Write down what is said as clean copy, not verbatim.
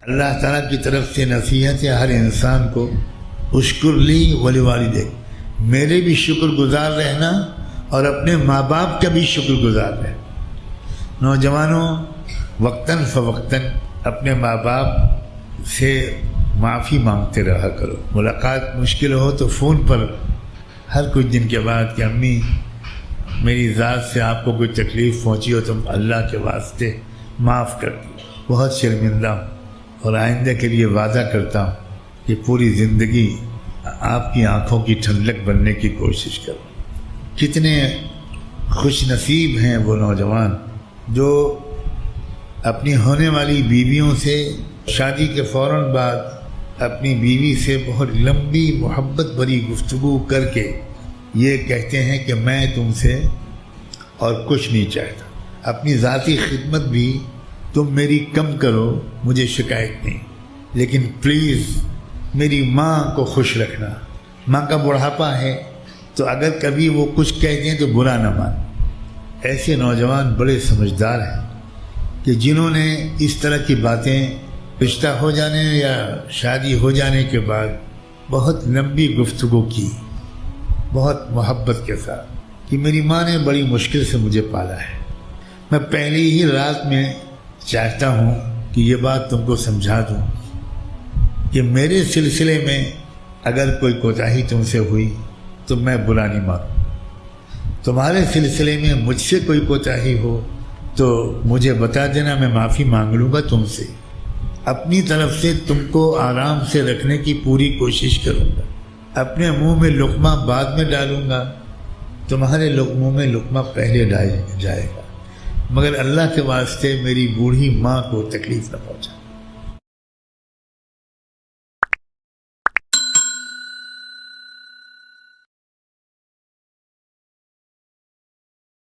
اللہ تعالیٰ کی طرف سے نصیحت ہے ہر انسان کو، اشکر لی ولی والدیک، میرے بھی شکر گزار رہنا اور اپنے ماں باپ کا بھی شکر گزار رہنا۔ نوجوانوں، وقتاً فوقتاً اپنے ماں باپ سے معافی مانگتے رہا کرو۔ ملاقات مشکل ہو تو فون پر ہر کچھ دن کے بعد کہ امی میری ذات سے آپ کو کوئی تکلیف پہنچی ہو تو اللہ کے واسطے معاف کر دو، بہت شرمندہ ہوں اور آئندہ کے لیے وعدہ کرتا ہوں کہ پوری زندگی آپ کی آنکھوں کی ٹھنڈک بننے کی کوشش کروں۔ کتنے خوش نصیب ہیں وہ نوجوان جو اپنی ہونے والی بیویوں سے شادی کے فوراً بعد اپنی بیوی سے بہت لمبی محبت بھری گفتگو کر کے یہ کہتے ہیں کہ میں تم سے اور کچھ نہیں چاہتا، اپنی ذاتی خدمت بھی تم میری کم کرو، مجھے شکایت نہیں، لیکن پلیز میری ماں کو خوش رکھنا۔ ماں کا بڑھاپا ہے تو اگر کبھی وہ کچھ کہہ دیں تو برا نہ مان۔ ایسے نوجوان بڑے سمجھدار ہیں کہ جنہوں نے اس طرح کی باتیں رشتہ ہو جانے یا شادی ہو جانے کے بعد بہت لمبی گفتگو کی، بہت محبت کے ساتھ، کہ میری ماں نے بڑی مشکل سے مجھے پالا ہے، میں پہلی ہی رات میں چاہتا ہوں کہ یہ بات تم کو سمجھا دوں کہ میرے سلسلے میں اگر کوئی کوتاہی تم سے ہوئی تو میں برا نہیں مانوں، تمہارے سلسلے میں مجھ سے کوئی کوتاہی ہو تو مجھے بتا دینا، میں معافی مانگ لوں گا تم سے، اپنی طرف سے تم کو آرام سے رکھنے کی پوری کوشش کروں گا، اپنے منہ میں لقمہ بعد میں ڈالوں گا، تمہارے منہ میں لقمہ پہلے جائے گا، مگر اللہ کے واسطے میری بوڑھی ماں کو تکلیف نہ پہنچا۔